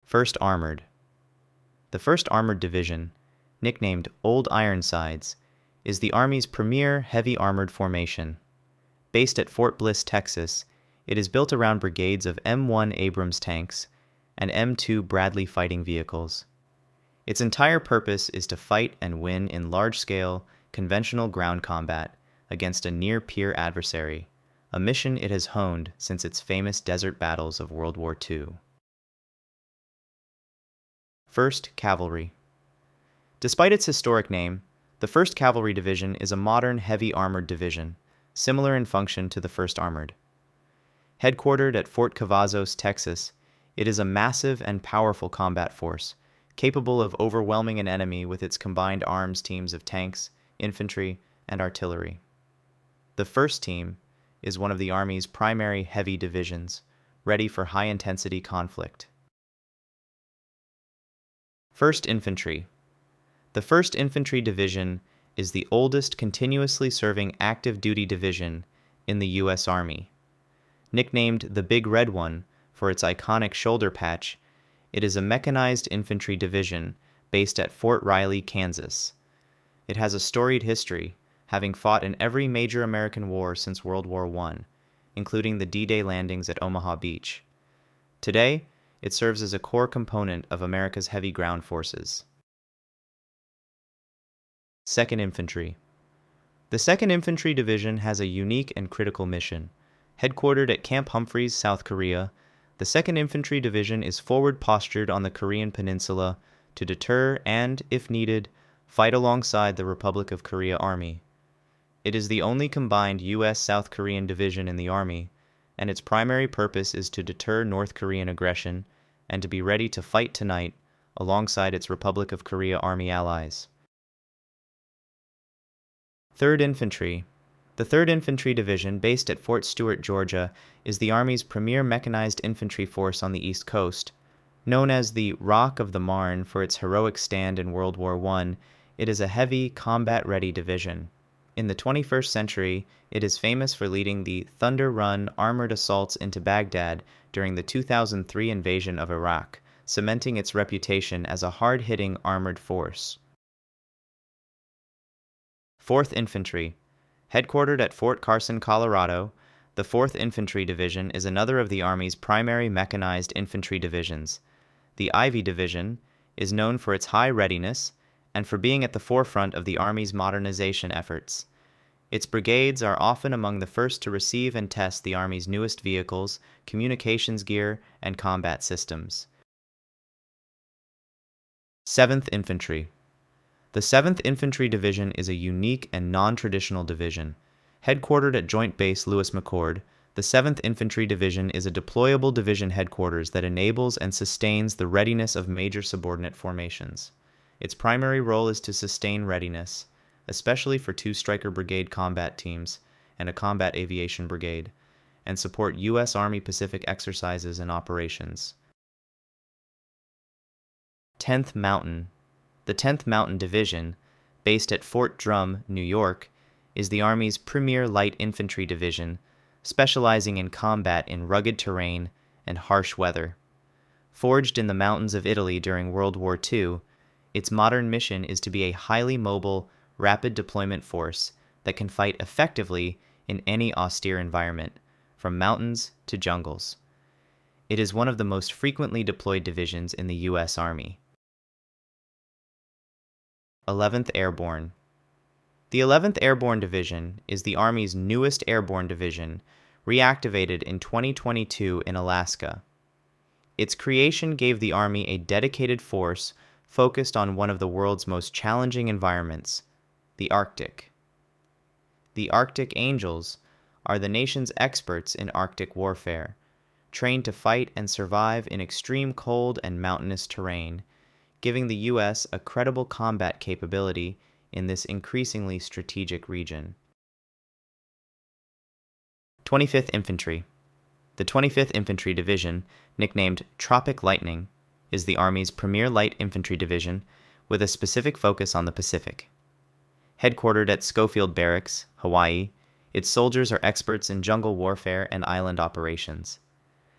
1st Armored. The 1st Armored Division, nicknamed Old Ironsides, is the Army's premier heavy armored formation. Based at Fort Bliss, Texas, it is built around brigades of M1 Abrams tanks and M2 Bradley fighting vehicles. Its entire purpose is to fight and win in large-scale, conventional ground combat against a near-peer adversary, a mission it has honed since its famous desert battles of World War II. 1st Cavalry. Despite its historic name, the 1st Cavalry Division is a modern heavy armored division, similar in function to the 1st Armored. Headquartered at Fort Cavazos, Texas, it is a massive and powerful combat force, capable of overwhelming an enemy with its combined arms teams of tanks, infantry, and artillery. The 1st Team is one of the Army's primary heavy divisions, ready for high-intensity conflict. 1st Infantry. The 1st Infantry Division is the oldest continuously serving active duty division in the U.S. Army. Nicknamed the Big Red One for its iconic shoulder patch, it is a mechanized infantry division based at Fort Riley, Kansas. It has a storied history, having fought in every major American war since World War I, including the D-Day landings at Omaha Beach. Today, it serves as a core component of America's heavy ground forces. 2nd Infantry. The 2nd Infantry Division has a unique and critical mission. Headquartered at Camp Humphreys, South Korea, the 2nd Infantry Division is forward-postured on the Korean Peninsula to deter and, if needed, fight alongside the Republic of Korea Army. It is the only combined U.S.-South Korean division in the Army, and its primary purpose is to deter North Korean aggression and to be ready to fight tonight alongside its Republic of Korea Army allies. 3rd Infantry. The 3rd Infantry Division, based at Fort Stewart, Georgia, is the Army's premier mechanized infantry force on the East Coast. Known as the Rock of the Marne for its heroic stand in World War I, it is a heavy, combat-ready division. In the 21st century, it is famous for leading the Thunder Run armored assaults into Baghdad during the 2003 invasion of Iraq, cementing its reputation as a hard-hitting armored force. 4th Infantry. Headquartered at Fort Carson, Colorado, the 4th Infantry Division is another of the Army's primary mechanized infantry divisions. The Ivy Division is known for its high readiness and for being at the forefront of the Army's modernization efforts. Its brigades are often among the first to receive and test the Army's newest vehicles, communications gear, and combat systems. 7th Infantry. The 7th Infantry Division is a unique and non-traditional division. Headquartered at Joint Base Lewis McChord, the 7th Infantry Division is a deployable division headquarters that enables and sustains the readiness of major subordinate formations. Its primary role is to sustain readiness, especially for 2 Stryker Brigade combat teams and a combat aviation brigade, and support U.S. Army Pacific exercises and operations. 10th Mountain. The 10th Mountain Division, based at Fort Drum, New York, is the Army's premier light infantry division, specializing in combat in rugged terrain and harsh weather. Forged in the mountains of Italy during World War II, its modern mission is to be a highly mobile, rapid deployment force that can fight effectively in any austere environment, from mountains to jungles. It is one of the most frequently deployed divisions in the U.S. Army. 11th Airborne. The 11th Airborne Division is the Army's newest airborne division, reactivated in 2022 in Alaska. Its creation gave the Army a dedicated force focused on one of the world's most challenging environments, the Arctic. The Arctic Angels are the nation's experts in Arctic warfare, trained to fight and survive in extreme cold and mountainous terrain, giving the U.S. a credible combat capability in this increasingly strategic region. 25th Infantry. The 25th Infantry Division, nicknamed Tropic Lightning, is the Army's premier light infantry division with a specific focus on the Pacific. Headquartered at Schofield Barracks, Hawaii, its soldiers are experts in jungle warfare and island operations.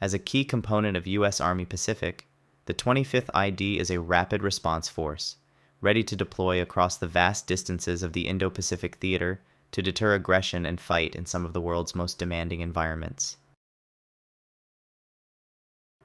As a key component of U.S. Army Pacific, The 25th ID is a rapid response force, ready to deploy across the vast distances of the Indo-Pacific theater to deter aggression and fight in some of the world's most demanding environments.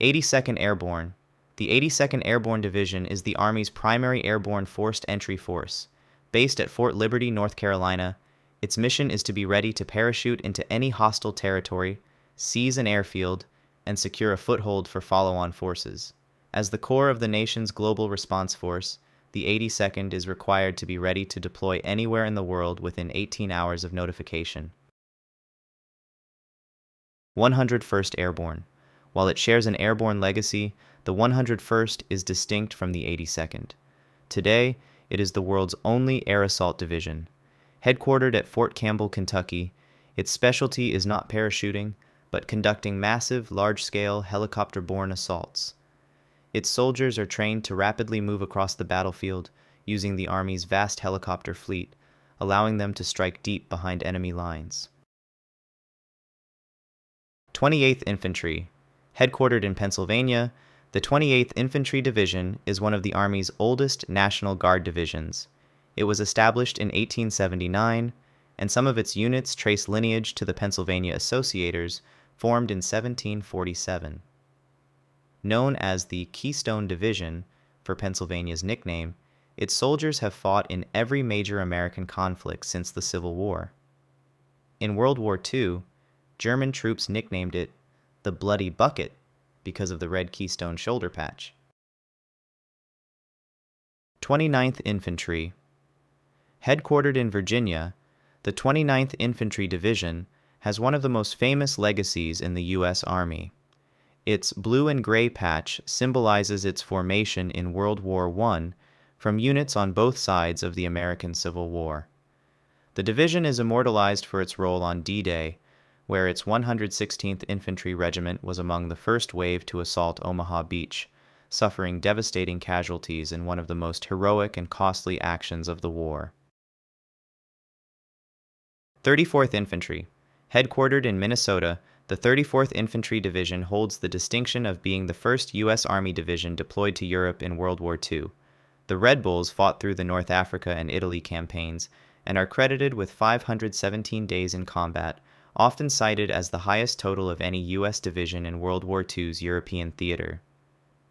82nd Airborne. The 82nd Airborne Division is the Army's primary airborne forced entry force. Based at Fort Liberty, North Carolina, its mission is to be ready to parachute into any hostile territory, seize an airfield, and secure a foothold for follow-on forces. As the core of the nation's global response force, the 82nd is required to be ready to deploy anywhere in the world within 18 hours of notification. 101st Airborne. While it shares an airborne legacy, the 101st is distinct from the 82nd. Today, it is the world's only air assault division. Headquartered at Fort Campbell, Kentucky, its specialty is not parachuting, but conducting massive, large-scale, helicopter-borne assaults. Its soldiers are trained to rapidly move across the battlefield using the Army's vast helicopter fleet, allowing them to strike deep behind enemy lines. 28th Infantry. Headquartered in Pennsylvania, the 28th Infantry Division is one of the Army's oldest National Guard divisions. It was established in 1879, and some of its units trace lineage to the Pennsylvania Associators, formed in 1747. Known as the Keystone Division, for Pennsylvania's nickname, its soldiers have fought in every major American conflict since the Civil War. In World War II, German troops nicknamed it the Bloody Bucket because of the red Keystone shoulder patch. 29th Infantry. Headquartered in Virginia, the 29th Infantry Division has one of the most famous legacies in the U.S. Army. Its blue and gray patch symbolizes its formation in World War I from units on both sides of the American Civil War. The division is immortalized for its role on D-Day, where its 116th Infantry Regiment was among the first wave to assault Omaha Beach, suffering devastating casualties in one of the most heroic and costly actions of the war. 34th Infantry. Headquartered in Minnesota, the 34th Infantry Division holds the distinction of being the first U.S. Army division deployed to Europe in World War II. The Red Bulls fought through the North Africa and Italy campaigns and are credited with 517 days in combat, often cited as the highest total of any U.S. division in World War II's European theater.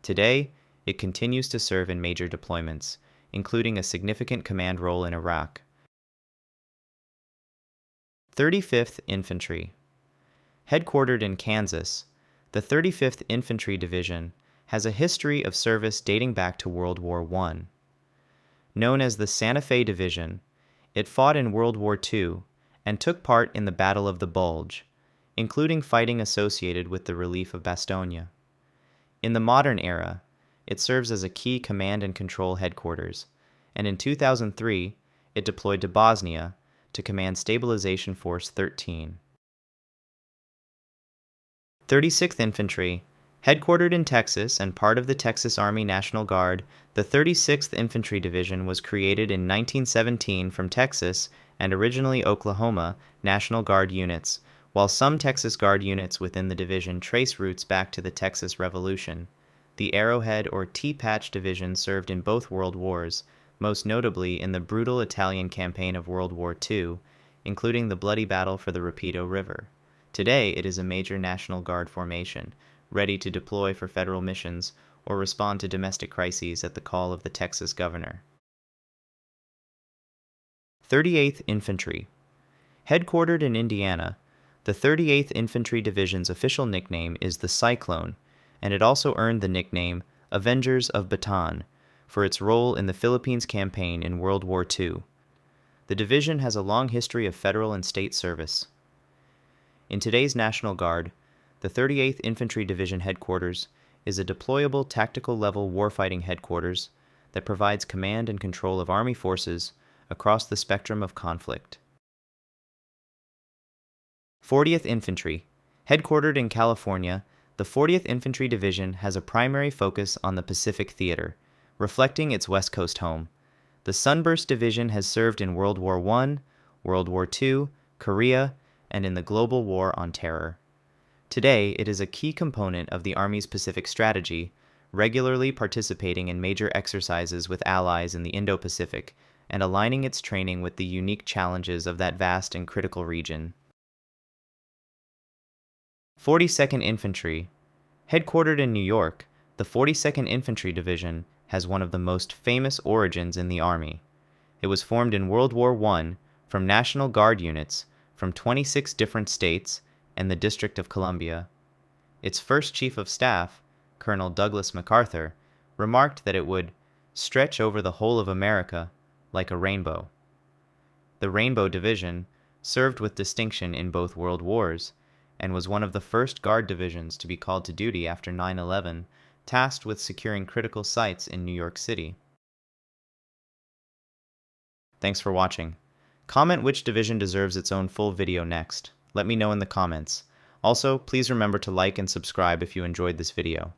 Today, it continues to serve in major deployments, including a significant command role in Iraq. 35th Infantry. Headquartered in Kansas, the 35th Infantry Division has a history of service dating back to World War I. Known as the Santa Fe Division, it fought in World War II and took part in the Battle of the Bulge, including fighting associated with the relief of Bastogne. In the modern era, it serves as a key command and control headquarters, and in 2003, it deployed to Bosnia to command Stabilization Force 13. 36th Infantry. Headquartered in Texas and part of the Texas Army National Guard, the 36th Infantry Division was created in 1917 from Texas and originally Oklahoma National Guard units, while some Texas Guard units within the division trace roots back to the Texas Revolution. The Arrowhead or T-Patch Division served in both World Wars, most notably in the brutal Italian campaign of World War II, including the bloody battle for the Rapido River. Today, it is a major National Guard formation, ready to deploy for federal missions or respond to domestic crises at the call of the Texas governor. 38th Infantry. Headquartered in Indiana, the 38th Infantry Division's official nickname is the Cyclone, and it also earned the nickname Avengers of Bataan for its role in the Philippines campaign in World War II. The division has a long history of federal and state service. In today's National Guard, the 38th Infantry Division headquarters is a deployable tactical-level warfighting headquarters that provides command and control of Army forces across the spectrum of conflict. 40th Infantry. Headquartered in California, the 40th Infantry Division has a primary focus on the Pacific Theater, reflecting its West Coast home. The Sunburst Division has served in World War I, World War II, Korea, and in the global war on terror. Today, it is a key component of the Army's Pacific strategy, regularly participating in major exercises with allies in the Indo-Pacific and aligning its training with the unique challenges of that vast and critical region. 42nd Infantry. Headquartered in New York, the 42nd Infantry Division has one of the most famous origins in the Army. It was formed in World War I from National Guard units from 26 different states and the District of Columbia. Its first Chief of Staff, Colonel Douglas MacArthur, remarked that it would stretch over the whole of America like a rainbow. The Rainbow Division served with distinction in both World Wars and was one of the first Guard divisions to be called to duty after 9/11, tasked with securing critical sites in New York City. Thanks for watching. Comment which division deserves its own full video next. Let me know in the comments. Also, please remember to like and subscribe if you enjoyed this video.